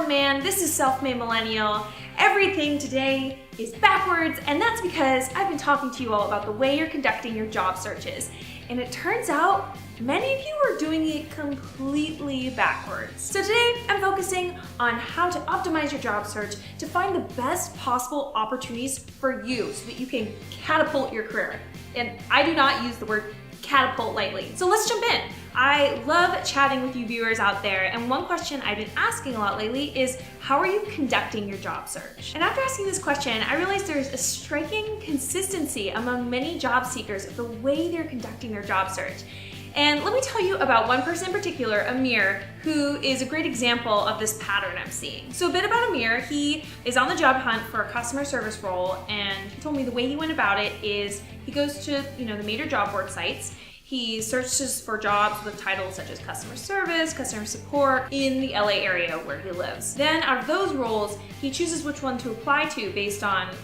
Madeline Mann. This is Self-Made Millennial. Everything today is backwards, and that's because I've been talking to you all about the way you're conducting your job searches. And it turns out many of you are doing it completely backwards. So today I'm focusing on how to optimize your job search to find the best possible opportunities for you so that you can catapult your career. And I do not use the word catapult lightly. So let's jump in. I love chatting with you viewers out there, and one question I've been asking a lot lately is, how are you conducting your job search? And after asking this question, I realized there's a striking consistency among many job seekers of the way they're conducting their job search. And let me tell you about one person in particular, Amir, who is a great example of this pattern I'm seeing. So a bit about Amir, he is on the job hunt for a customer service role, and he told me the way he went about it is he goes to the major job board sites. He searches for jobs with titles such as customer service, customer support in the LA area where he lives. Then out of those roles, he chooses which one to apply to based on,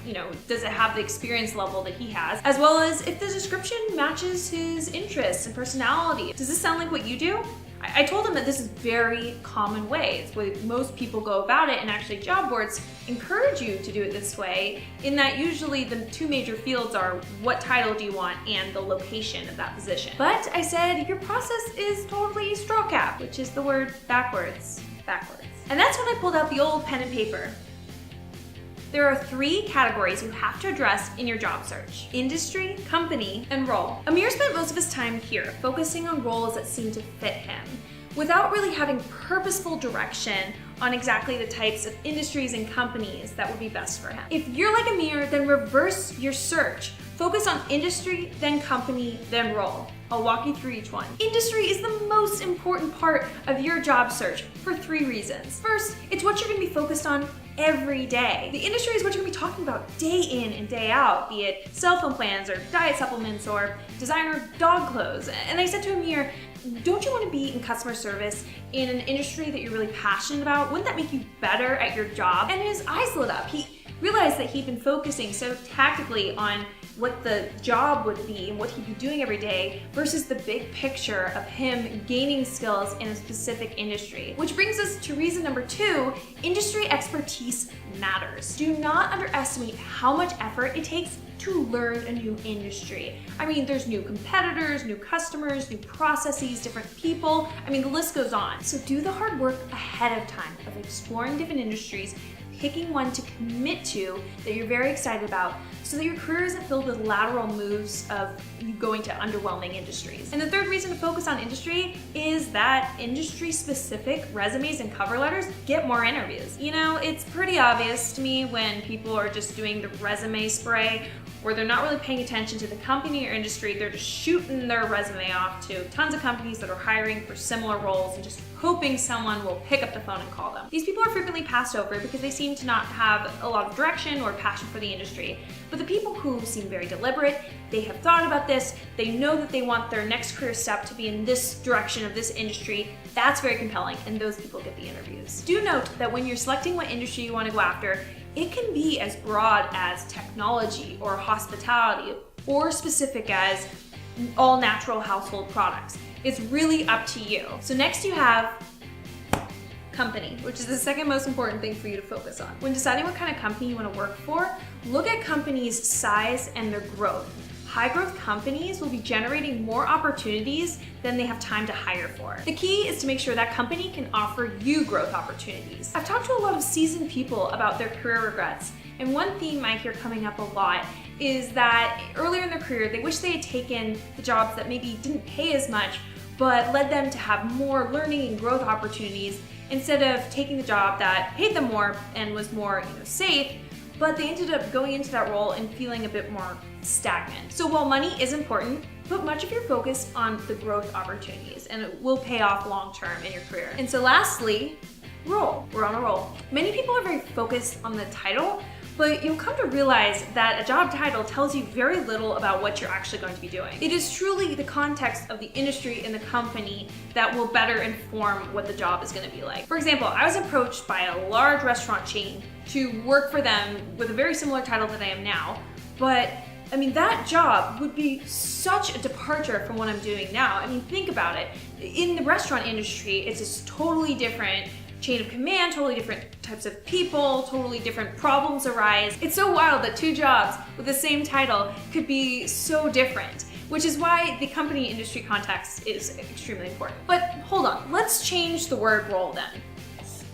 does it have the experience level that he has, as well as if the description matches his interests and personality. Does this sound like what you do? I told him that this is very common way. It's the way most people go about it, and actually job boards encourage you to do it this way, in that usually the two major fields are what title do you want and the location of that position. But I said, your process is totally straw cap, which is the word backwards. And that's when I pulled out the old pen and paper. There are 3 categories you have to address in your job search: industry, company, and role. Amir spent most of his time here focusing on roles that seemed to fit him, without really having purposeful direction on exactly the types of industries and companies that would be best for him. If you're like Amir, then reverse your search. Focus on industry, then company, then role. I'll walk you through each one. Industry is the most important part of your job search for 3 reasons. First, it's what you're gonna be focused on every day. The industry is what you're gonna be talking about day in and day out, be it cell phone plans or diet supplements or designer dog clothes. And I said to Amir, don't you want to be in customer service in an industry that you're really passionate about? Wouldn't that make you better at your job? And his eyes lit up. He realized that he'd been focusing so tactically on what the job would be and what he'd be doing every day versus the big picture of him gaining skills in a specific industry. Which brings us to reason number 2, industry expertise matters. Do not underestimate how much effort it takes to learn a new industry. I mean, there's new competitors, new customers, new processes, different people. I mean, the list goes on. So do the hard work ahead of time of exploring different industries, picking one to commit to that you're very excited about, so that your career isn't filled with lateral moves of you going to underwhelming industries. And the 3rd reason to focus on industry is that industry-specific resumes and cover letters get more interviews. It's pretty obvious to me when people are just doing the resume spray, where they're not really paying attention to the company or industry. They're just shooting their resume off to tons of companies that are hiring for similar roles and just hoping someone will pick up the phone and call them. These people are frequently passed over because they seem to not have a lot of direction or passion for the industry. But the people who seem very deliberate, they have thought about this, they know that they want their next career step to be in this direction of this industry, that's very compelling, and those people get the interviews. Do note that when you're selecting what industry you want to go after, it can be as broad as technology or hospitality, or specific as all natural household products. It's really up to you. So next you have company, which is the 2nd most important thing for you to focus on. When deciding what kind of company you want to work for, look at companies' size and their growth. High growth companies will be generating more opportunities than they have time to hire for. The key is to make sure that company can offer you growth opportunities. I've talked to a lot of seasoned people about their career regrets, and one theme I hear coming up a lot is that earlier in their career, they wish they had taken the jobs that maybe didn't pay as much, but led them to have more learning and growth opportunities, instead of taking the job that paid them more and was more safe, but they ended up going into that role and feeling a bit more stagnant. So while money is important, put much of your focus on the growth opportunities, and it will pay off long-term in your career. And so lastly, role. We're on a roll. Many people are very focused on the title, but you'll come to realize that a job title tells you very little about what you're actually going to be doing. It is truly the context of the industry and the company that will better inform what the job is going to be like. For example, I was approached by a large restaurant chain to work for them with a very similar title that I am now, but that job would be such a departure from what I'm doing now. Think about it. In the restaurant industry, it's just totally different chain of command, totally different types of people, totally different problems arise. It's so wild that two jobs with the same title could be so different, which is why the company industry context is extremely important. But hold on, let's change the word role then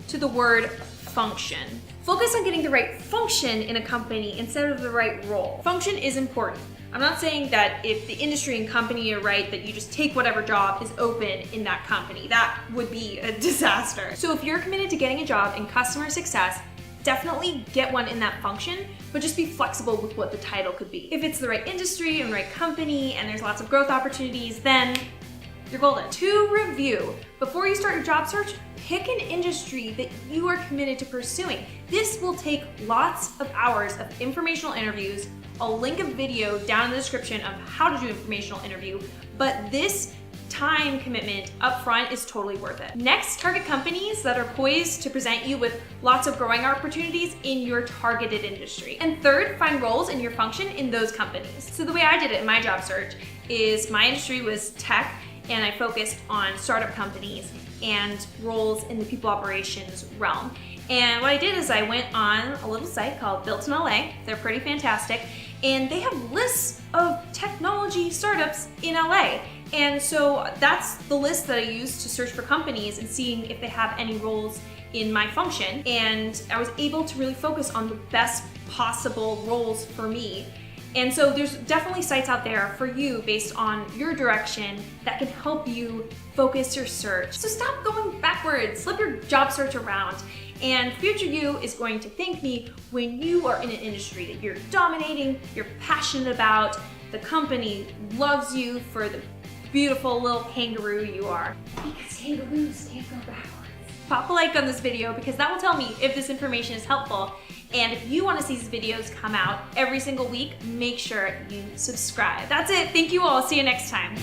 to the word function. Focus on getting the right function in a company instead of the right role. Function is important. I'm not saying that if the industry and company are right, that you just take whatever job is open in that company. That would be a disaster. So if you're committed to getting a job in customer success, definitely get one in that function, but just be flexible with what the title could be. If it's the right industry and right company and there's lots of growth opportunities, then you're golden. To review, before you start your job search, pick an industry that you are committed to pursuing. This will take lots of hours of informational interviews. I'll link a video down in the description of how to do an informational interview, but this time commitment up front is totally worth it. Next, target companies that are poised to present you with lots of growing opportunities in your targeted industry. And third, find roles in your function in those companies. So the way I did it in my job search is my industry was tech, and I focused on startup companies and roles in the people operations realm. And what I did is I went on a little site called Built in LA. They're pretty fantastic. And they have lists of technology startups in LA. And so that's the list that I used to search for companies and seeing if they have any roles in my function. And I was able to really focus on the best possible roles for me. And so there's definitely sites out there for you based on your direction that can help you focus your search. So stop going backwards, flip your job search around. And future you is going to thank me when you are in an industry that you're dominating, you're passionate about, the company loves you for the beautiful little kangaroo you are. Because kangaroos can't go backwards. Pop a like on this video because that will tell me if this information is helpful. And if you want to see these videos come out every single week, make sure you subscribe. That's it. Thank you all. See you next time.